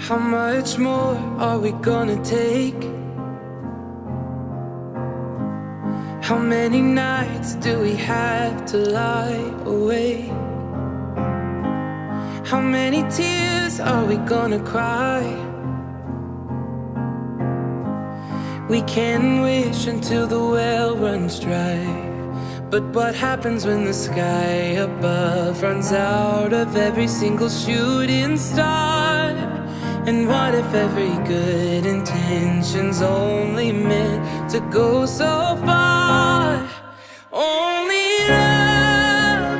How much more are we gonna take? How many nights do we have to lie awake? How many tears are we gonna cry? We can wish until the well runs dry, but what happens when the sky above runs out of every single shooting star? And what if every good intention's only meant to go so far? Only love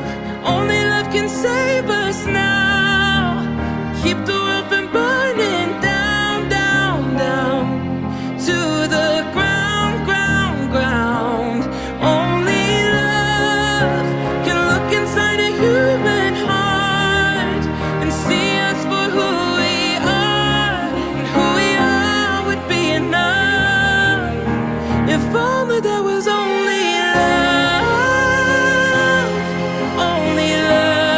can save us now. Keep the world from burning down, down, down to the ground, ground, ground. Only love can look inside a human heart and see us for who we are, and who we are would be enough. If only there was only love, only love,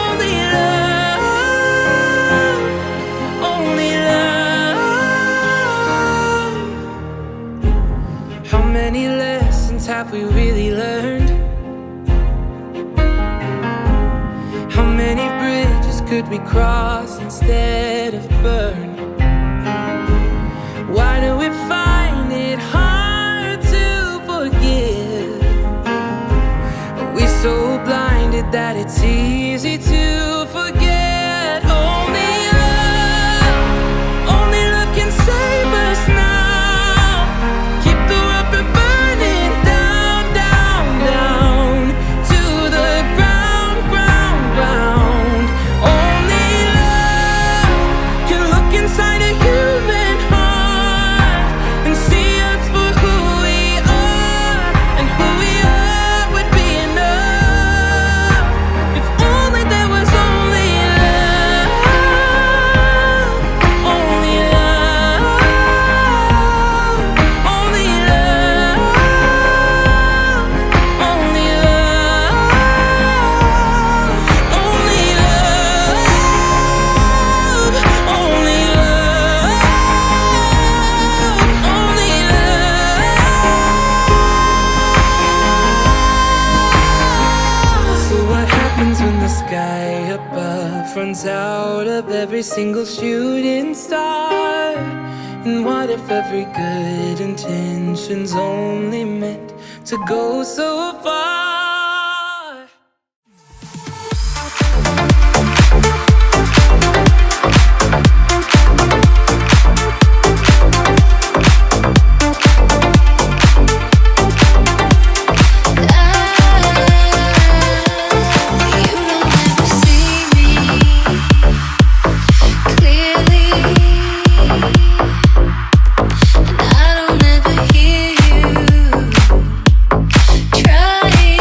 only love, only love. How many lessons have we really learned? How many bridges could we cross instead of burn? Why do we find it hard to forgive? Are we so blinded that it's easy to forget? Only love can save us now. Keep the world from burning down, down, down to the ground, ground, ground. Only love can look inside a human heart and see us for who we are, and who we are would be enough. If only there was only love, only love, only love, only love, only love, only love, only love. So what happens when the sky above runs out of every single shooting star? And what if every good intention's only meant to go so far? Trying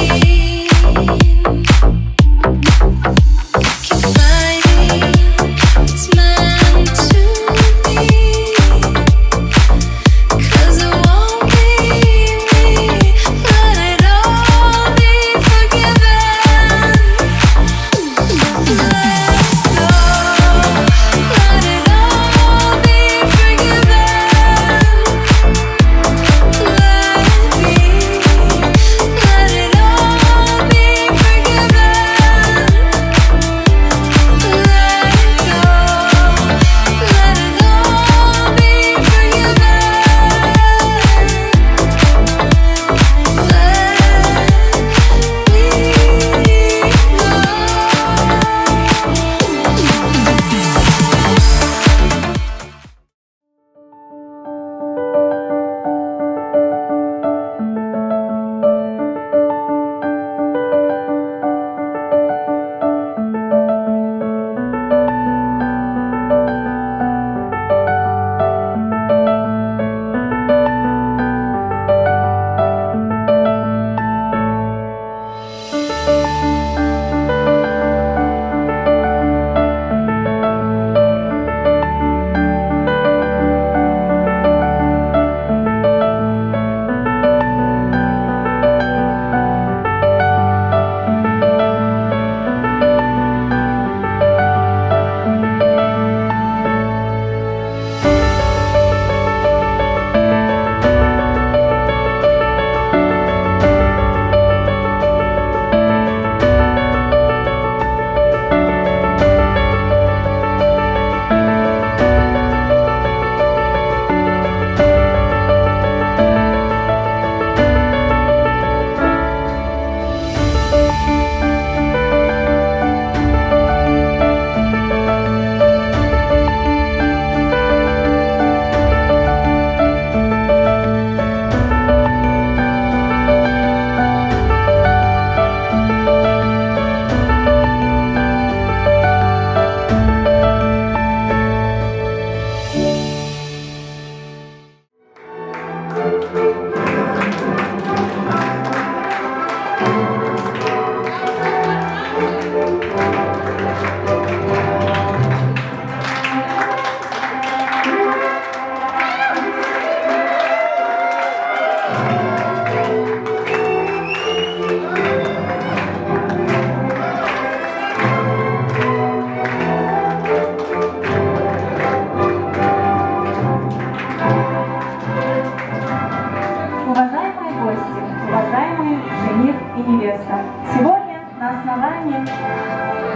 и невеста. Сегодня на основании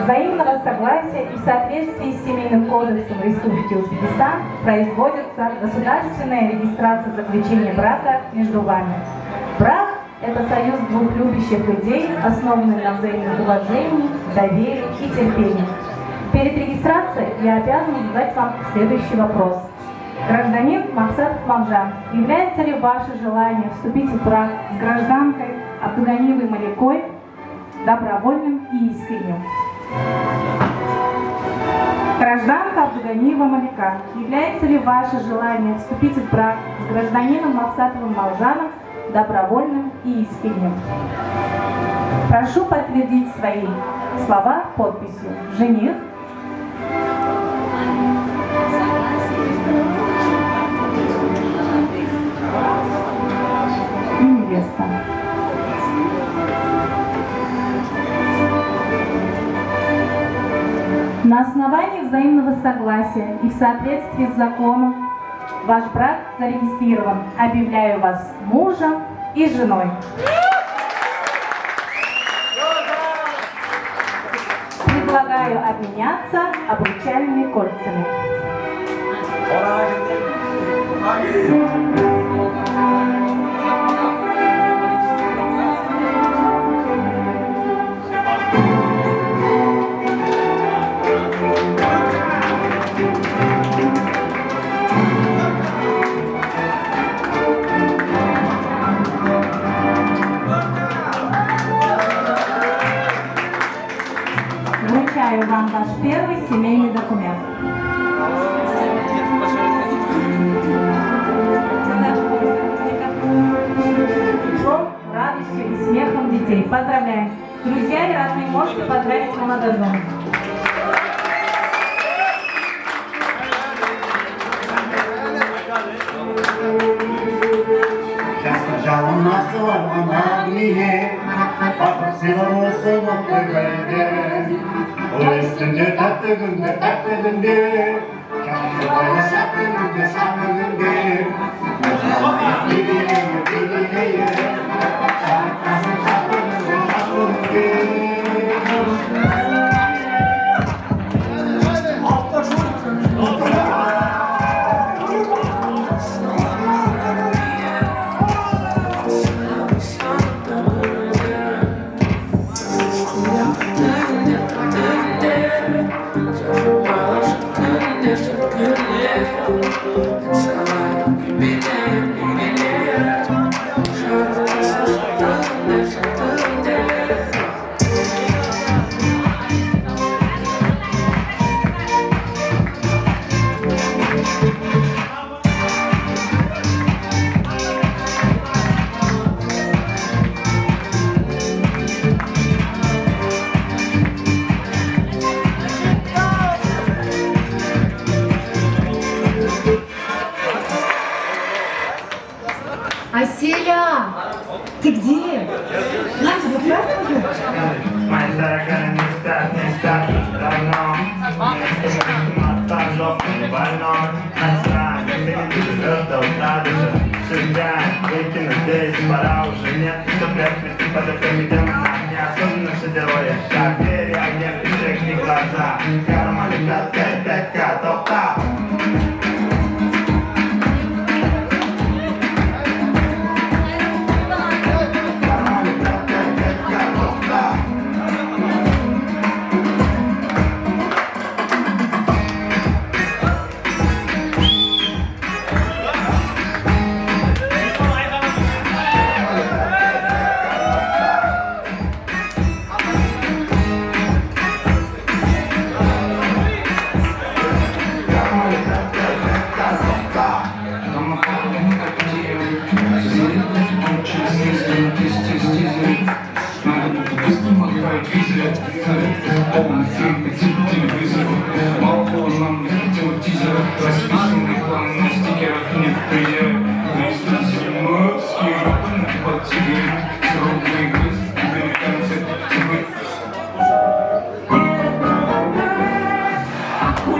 взаимного согласия и в соответствии с Семейным кодексом Республики Узбекистан производится государственная регистрация заключения брака между вами. Брак – это союз двух любящих людей, основанный на взаимном уважении, доверии и терпении. Перед регистрацией я обязан задать вам следующий вопрос. Гражданин Максатов Мамжан, является ли ваше желание вступить в брак с гражданкой Абдуганиевой Маликой добровольным и искренним? Гражданка Абдуганиева Малика, является ли ваше желание вступить в брак с гражданином Максатовым Мамжаном добровольным и искренним? Прошу подтвердить свои слова подписью. Жених. И невеста. На основании взаимного согласия и в соответствии с законом ваш брак зарегистрирован. Объявляю вас мужем и женой. Предлагаю обменяться обручальными кольцами. Вручаю вам ваш первый семейный документ. Радостью и смехом детей. Поздравляем! Друзья и родные, можете поздравить молодоженов. O üstünde tatlı gündür, tatlı gündür. Çarşıda şarkı gündür. Bileyim. Şarkısın şarkı gündür. Аселя, ты где? Надя, вы празднуете? Моя дорогая, не стать давно. Мотожок не больной. Отстань, ты не живешь до утра даже. Всегда выкинуть здесь пора уже нет. Кто прячется под этими демонами? Особенно все герои. Шаг, двери, агент, и шекни глаза. Карма, ребят, 5-5-5, топ-топ. Полный фильм по типу телевизора. Мало того, нам не хватило тизера. Расписанный реклам на стикерах нет предела. Регистрация морские рыбы под тигры. Срубные грыз, американцы, тигры. Aku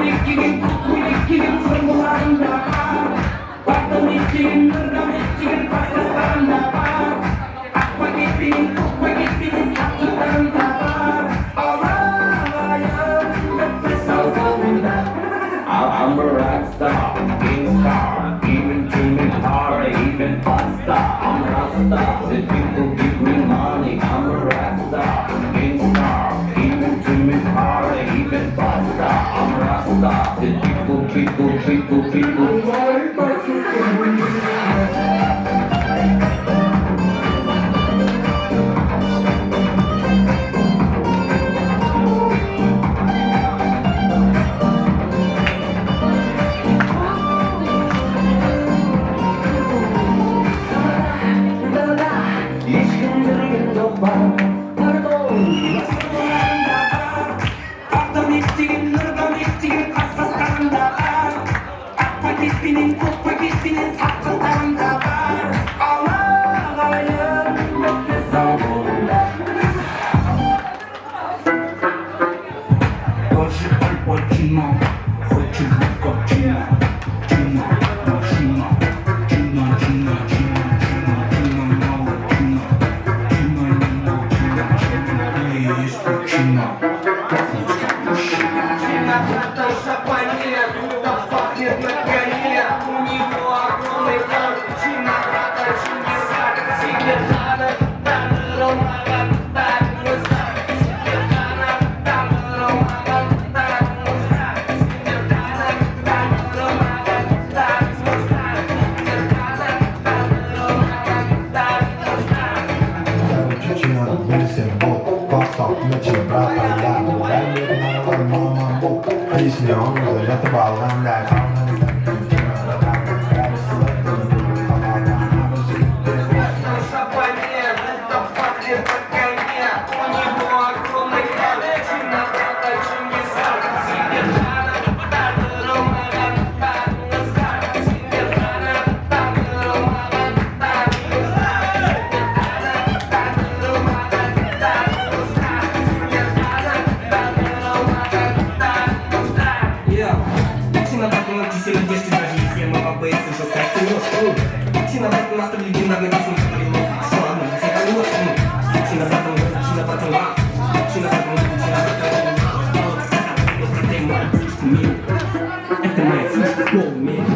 opa Pardon Aktan ettiğin, nırdan ettiğin Kasaslarında var Ak paketinin, kok paketinin Saklılarında var Ağlayın nefes alında Koşu alpoçino Koşu alpoçino Çino, çino Çino, çino, çino Çino, çino, no Çino Çino, no Çino, çino Эй, испучино Чина, это шапанье, туда пахнет на коне У него огромный рот Чина, это Чингисхан Сибирьхана, Тамырылмаған Тамырымызда Сибирьхана, Тамырылмаған Тамырымызда Сибирьхана, Тамырылмаған Тамырымызда Сибирьхана, Тамырылмаған Тамырымызда Чечина, bilsin bu Bastok, Mıçı, Brataylar Vermedim aralarım aman bu Kıyısını onları yatıp alganlar Kalmanızdan Çina, Brataylar Versi ettiğini bugün sabahdan Это шапанье, это пахнет на коне У него огромный рот Чина, это Чингисхан Сибирьхана, Тамырылмаған Тамырымызда Сибирьхана, Тамырылмаған Тамырымызда Сибирьхана, Тамырылмаған Тамырымызда Сибирьхана, Тамырылмаған Тамырымызда Чина, так на кисель одежды даже если мама боится, что сказать ты ложь Чина, так на столе легендарный песен, который не все равно, не это ложь Чина, так на Чина, так на Чина, так на Чина, так на Это моя фишка, полмер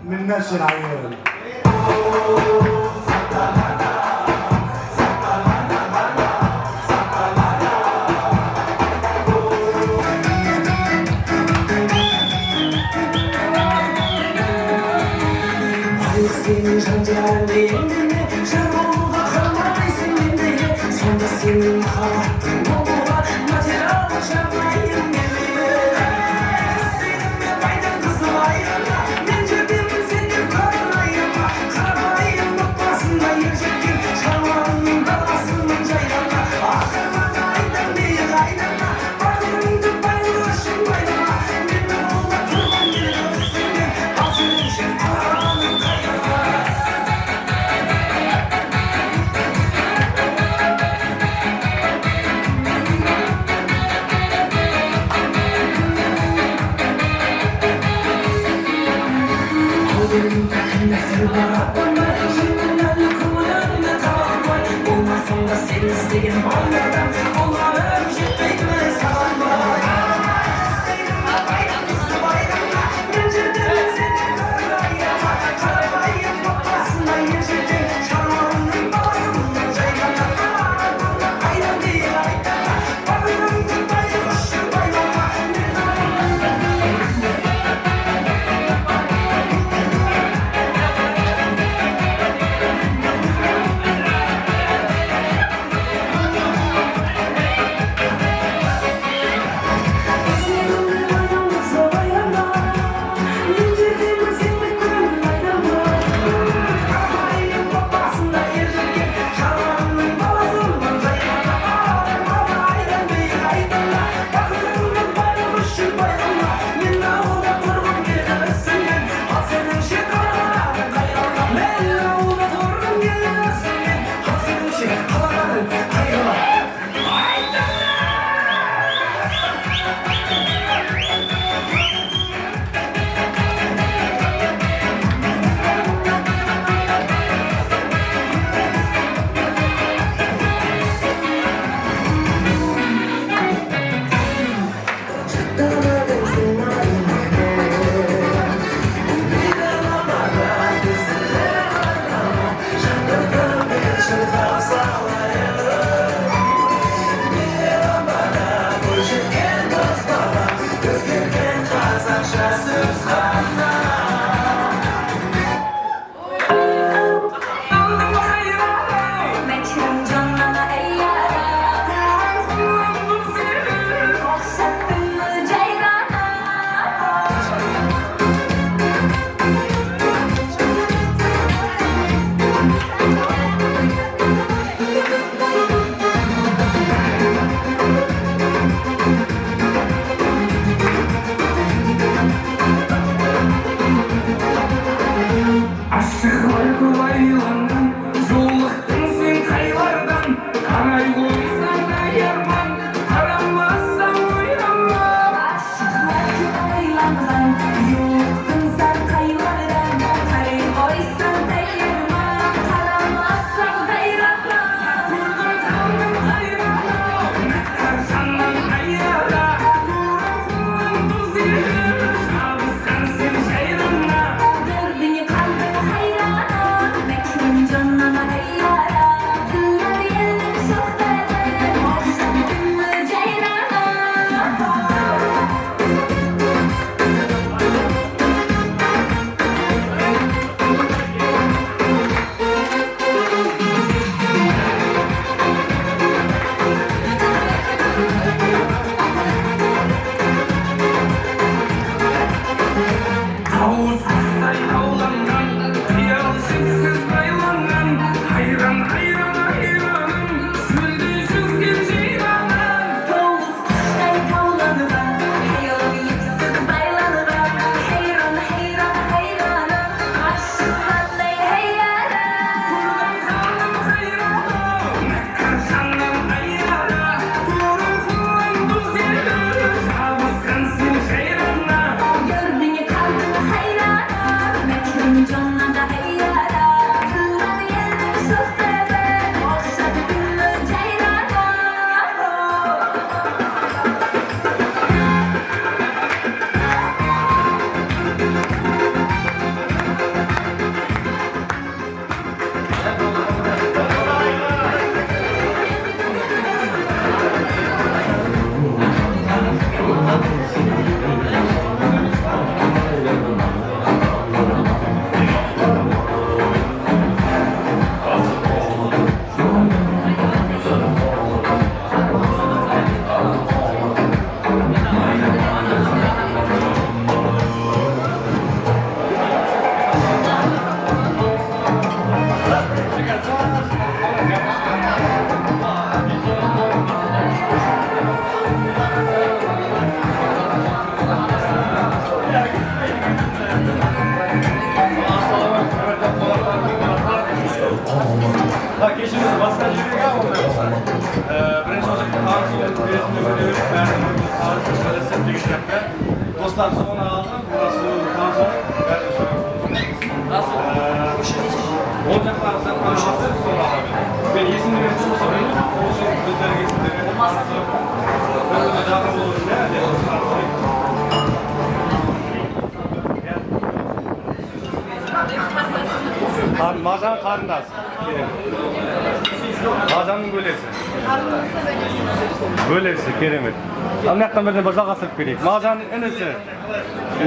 من نشر عيال Senin cancarlı elinde Şarbolda kalmaysın elinde Sonda senin hakkın olma Materyal çarpmayın elime Seninle baydan kızıl ayrıla Mencedim senin karın ayrıla Karayın noktasında yiyecektim Şarvanın dalasının cayrana Ahırman aydan değil aydana Bakırındı bayılışın bayrama Benim oğla tırman gelir üstünden Hazır işin paranın kayrana Aldım takımda sırlara bana Şimdiden kumlarına tamam Olmasam da seni isteyen onlardan Onlara öpüşetmekle sarma İstedim de bayram üstü bayramda Mencedim seni karın ayrama Karabayın noktasında yaşadım Şarmanın balasının caygana Aydan değil aydana Bakırındı bayılışın bayrama қазақша сөз ғана Meçhum canına ey yara Okşattın mı ceyrana Aşıklar kuvaylandan Жолықтың сен қайлардан Қарай қойсаң да ерман Қарамасаң ойланма Aşıklar kuvaylangan Yoktun sen kaylardan Kay koysan değirman Karamazsan gayratla Көрдім қалдым қайрана Нәттар жаннан аяра Тура қуан тұз еді Жабысқан сен жайрана Gördüğünü kaldım hayrana Meçhum canına ey yara Kıllar yerim çok bezer Okşattın mı ceyrana Тауыздай тауланған Қиял шексіз байланған Хайран хайран айраным Шөлде жүзген жайраны Toğuz kuşlar tavlanıran Hayal yüksüz baylanıran Heyran heyran hayranım Aşık sallay heyyara Қалдым қайрана Нәттар жаннан аяра Тура қуан тұз еді Жабысқан сен жайрана Gördüğünü kaldım hayrana Meçhum canına ey yara Kıllar yerim çok bezer Okşattın mı ceyrana Кешіріңіз, басқа жерге алмаймыз. Бірінші осы танысу бересіне бөліп, бәрін танысу бересін деген сияқты. Достар соны алды, burası танысу, бәрін ол жақтағысын танысу, соны алады. Мен есімді беріп болса бөліп, ол үшін өздерге есімдерге танысып, өзіме жақын болу үшін, Мағжан қарындас. Мағжанның бөлесі. Бөлесі, керемет. Ал мына жақтан бір жалғастырып берейік. Мағжанның інісі.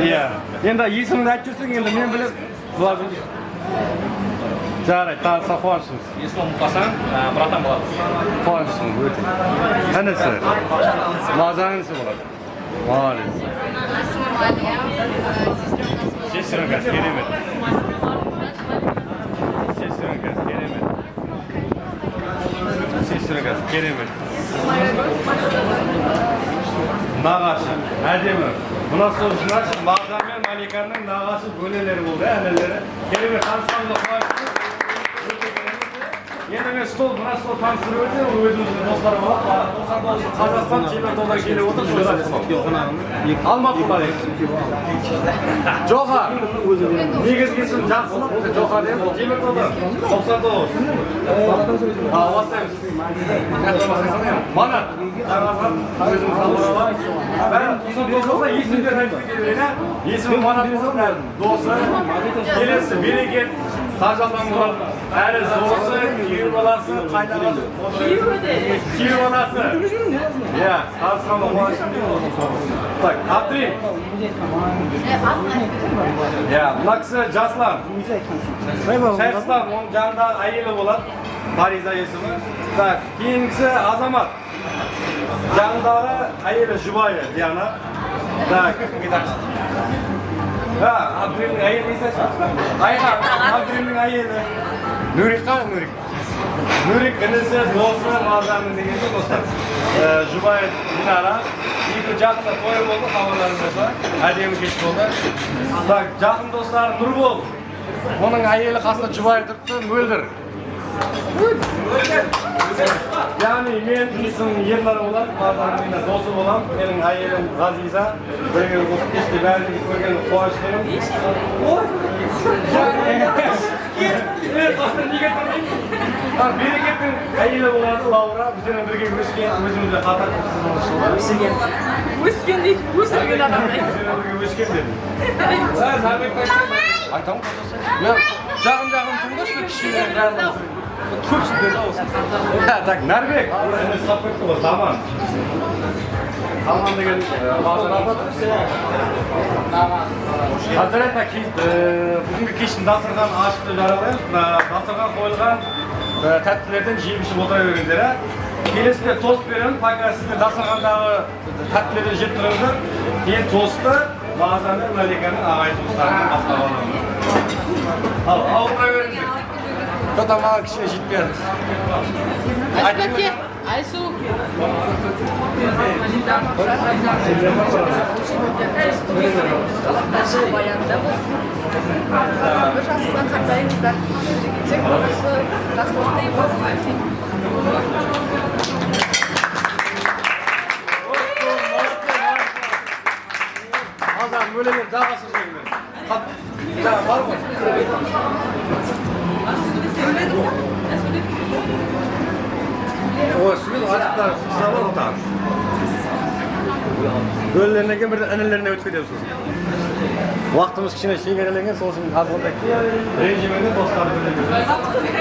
Иә. Енді есіміңді айтып жүрсең, енді мен біліп, бұлар жарайды, танысқа қуаныштымыз. Есімім Мұқасан, братан болады. Қуаныштымыз, өте. Інісі. Мағжан інісі болады. Молодец. Шешіріңіз, керемет. Шешіріңіз, керемет. Нағашы, әдемі. Мына сол жинашы Мағжан мен Маликаның нағашы бөлелері болды, әнелері. Керемет, танысқанымызға қуаныштымыз. Енді мен мына стол таныстырып өтем, өзіміздің достар болады. 99 Қазақстан чемпионатына келіп отыр. Алматы бар Жоха. Негізгі есім жақсылық, Жоха деп. Чемпионатта 99. Бастаймыз. Манат. Өзіміз алып. Бәрін достарға есімдерін айтып кетейін. Есімі Манат болсын, досы. Келесі берекет. Sarjaldan Murat. Әрі зорысы, күйеу баласы, қайнағасы. Күйеу баласы. Иә, Қазақстан баласы. Так, Абдрим. Иә, мына кісі Жаслан. Шайхислам, оның жанында әйелі болады. Париза есімі. Так, кейінгісі Азамат. Жанындағы әйелі Жұбайы, Диана. Так, Абдримнің әйелі есесі. Абдримнің әйелі. Нурик қа, Нурик? Нурик інісі, досы, мазамын дегенде достар. Жұбайы Динара. Екі жақында тойы болды, хабарларың болса. Әдемі кеш болды. Так, жақын достар Нұрбол. Оның әйелі қасында Жұбайы тұрыпты, Мөлдір. Яғни мен есімім Ерлары болады, мазамын досы болам. Менің әйелім Ғазиза. Бірге осы кеште бәріне көрген қуаныштымын. Берекеттің әйелі болады Лаура. Біздермен бірге өскен, өзімізде қатар өскен. Өскен дейді, өсірген адамдай. Біздермен бірге өскен дедім. Айтамын қотасы. Жағым тұңдаш бір кішкене жағым. Көпшілдер да осы. Так, Нәрбек. Енді сап кетті ғой, Заман. Заман деген базар апат. Қазір айтта бүгінгі кештің дастархан ашықты жаралаймыз. Дастархан қойылған тәттілерден жеп ішіп отыра бергендері. Келесіде тост беремін, пока сіздер дастархандағы тәттілерден жеп тұрыңыздар. Кейін тосты Мағазан мен Мәликаның ағайын туыстарымен бастап аламын. Ал, отыра беріңіздер. Кто-то маған кішкене жетпеді. Айсбәке, Айсу. Баянда болсын. Бір жасынан қартайыңыздар. Келешек болысы, жақсылықтай болсын. Азан, өлеген жағасы жеңмен. Жаңа бар ғой? Ой, сүгіл артықтар сұралар отаған. Бөлілеріне кен бірден інілеріне өтіп кетеміз сосын. Уақытымыз кішкене шегереленген, сол үшін азғандай ренжіменде достары бөлінген.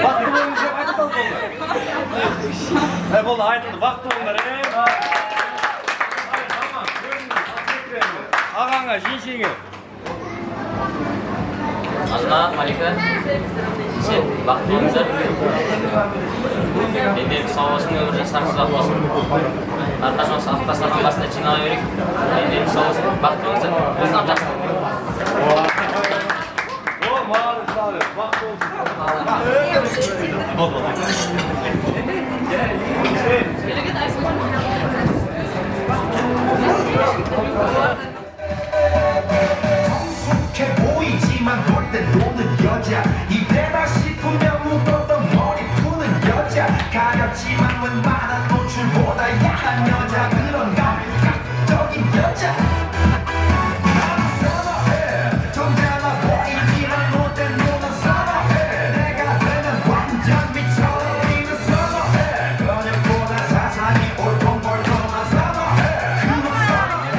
Вақты болыңыз жоқ, айта салып болды. Болды, айтылды, вақты болыңдар. Ағаңа, жеңшеңе. Азна, Малика. Сен бақытты болыңыздар. Мендегі сауасын өмір жасарсыз атпасын. Әрқашан ақтасынан басында жинала берейік. Мендегі сауасын бақытты болыңыздар. Осынан жақсы. О, мағалым сағылы, бақытты 익숙해 보이지만 볼 때 노는 여자 이때다 싶으면 묶었던 머리 푸는 여자 가렸지만 웬만한 노출보다 야한 여자 그런 감각적인 여자 나는 선호해 점잖아 보이지만 못된 노는 선호해 내가 되면 완전 미쳐버리는 선호해 그녀보다 사상이 올통벌통한 선호해 그런 선호해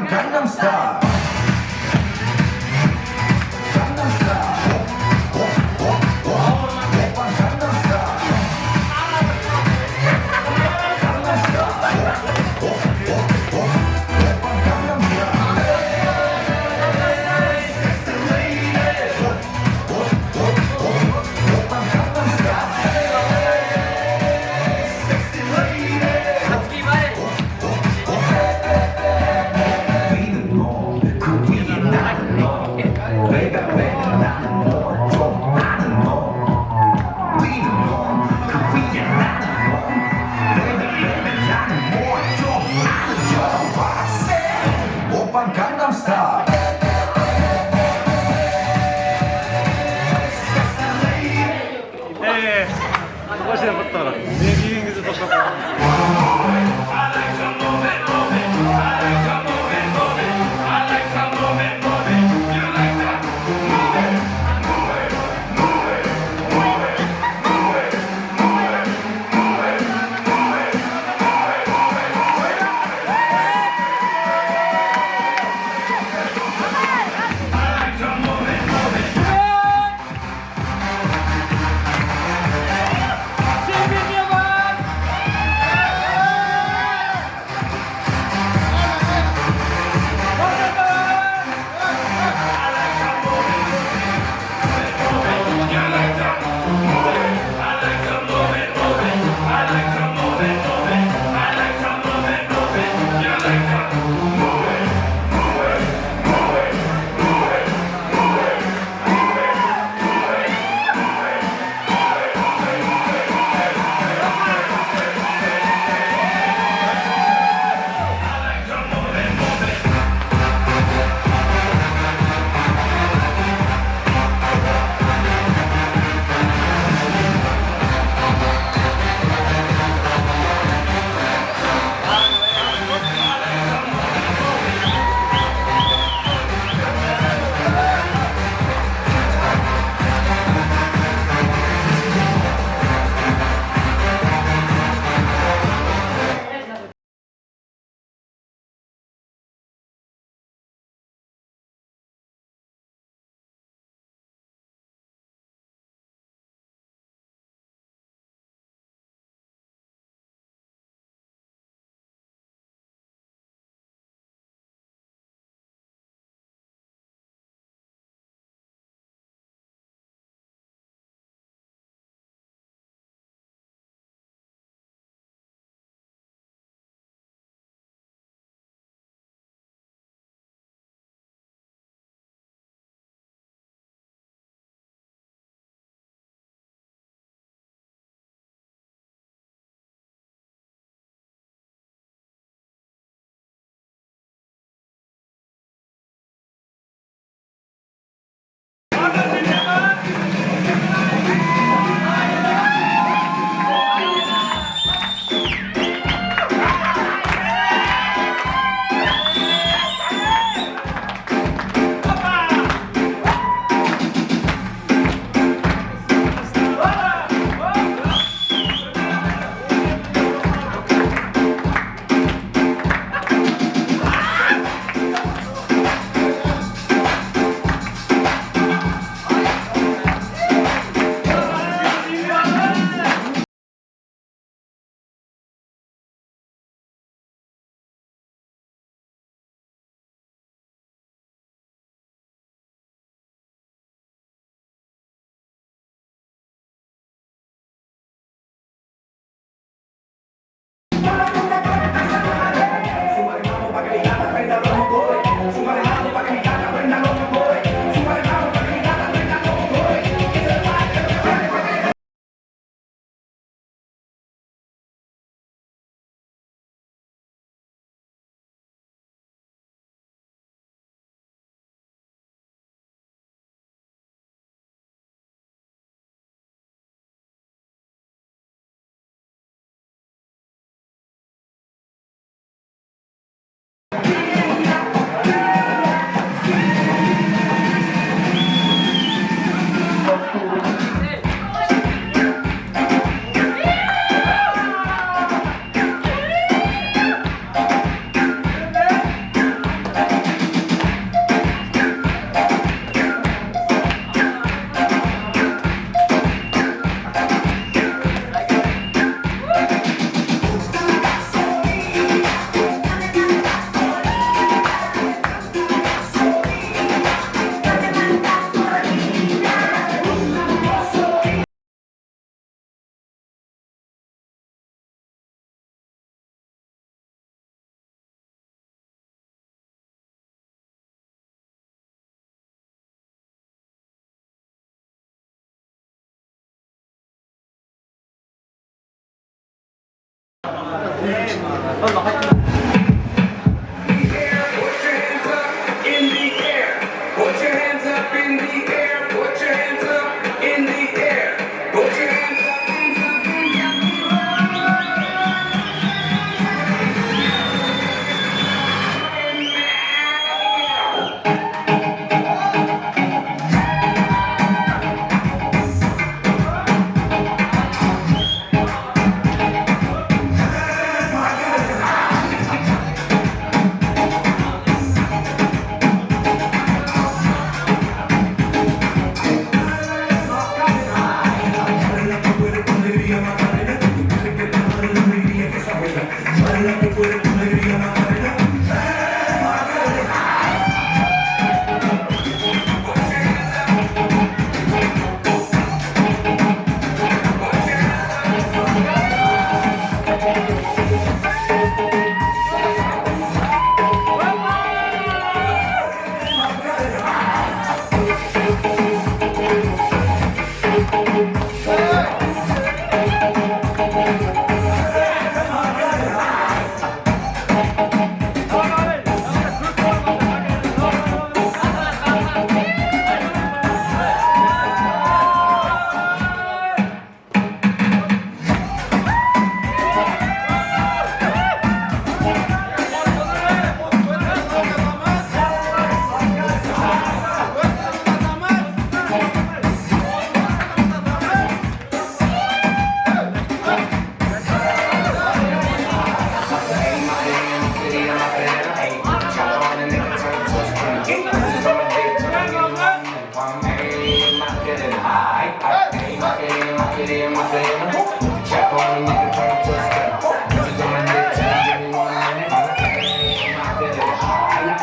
Gangnam Style. Gangnam Style. Gangnam Style. Gangnam Style. Başına fırtlara. Benim iyi İngilizce toplamak.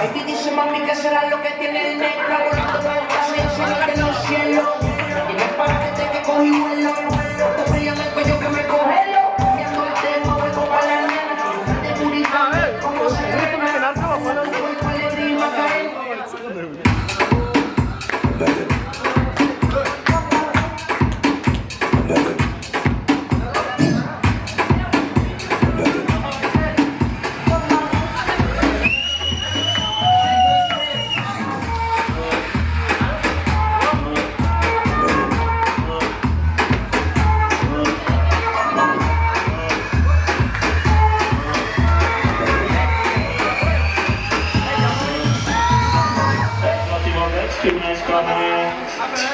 Baby dice mami que será lo que tiene el negro volando por esta mención de los cielos. Y no parece que cogí vuelo, te frío en el cuello que me congelo. Cambiando el tema, vuelvo para la nena. De purita, como se ve, voy con alegría y Macarena.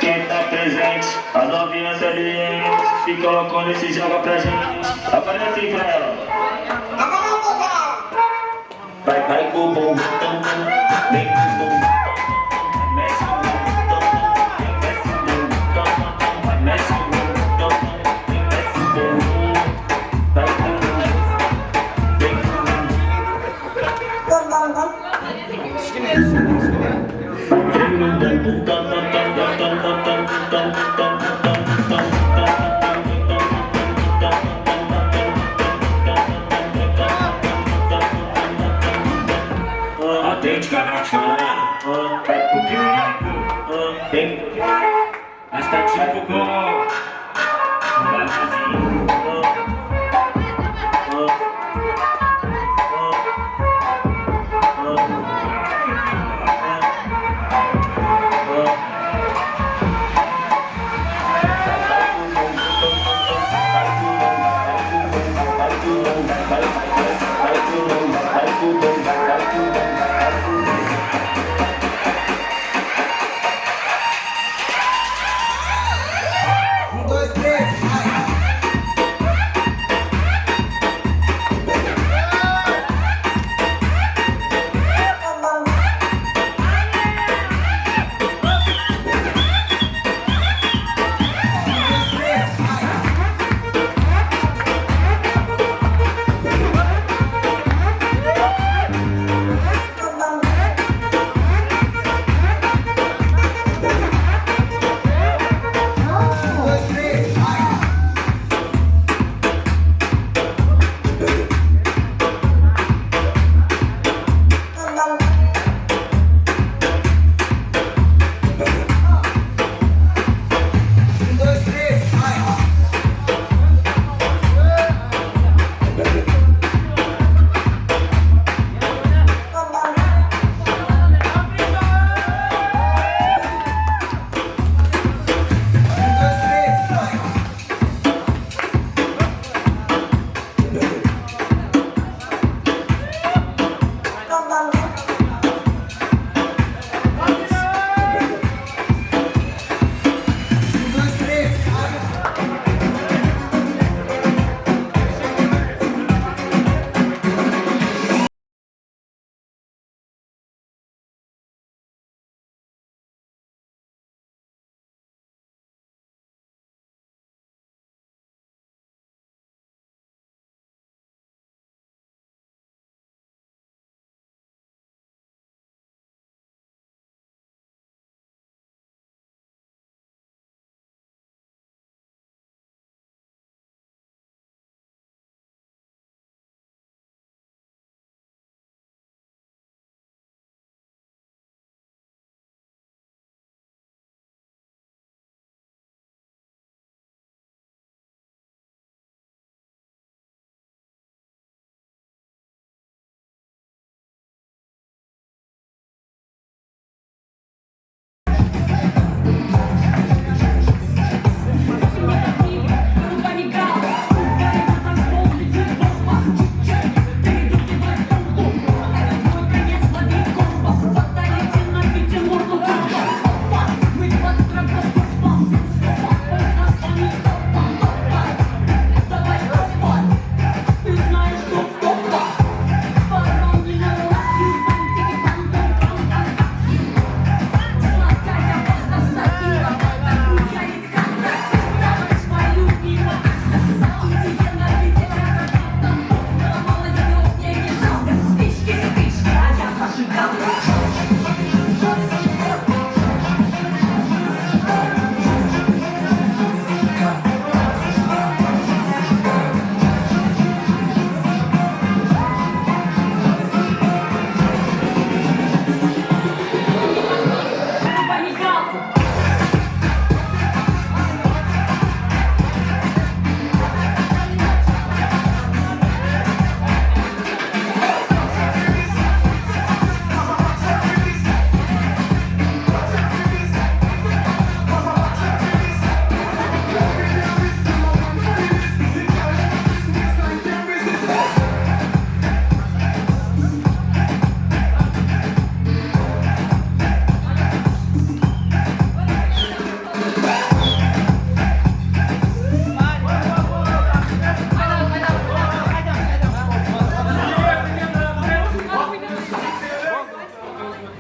Quem tá presente, as novinhas ali, se colocando e se joga pra gente. Aparece assim pra ela. Vai com o bom, vem com o bom, mexe o bom, mexe o bom, mexe o bom, mexe o bom, vai com o bom, vem com o bom. Atende Canatinha, vai pro perigo, tem mas tá tipo com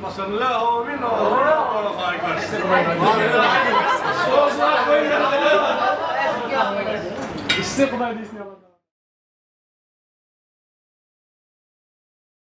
atmasın. La amin o. Harika. Soslar koyun. İşte bu kadar değilsin.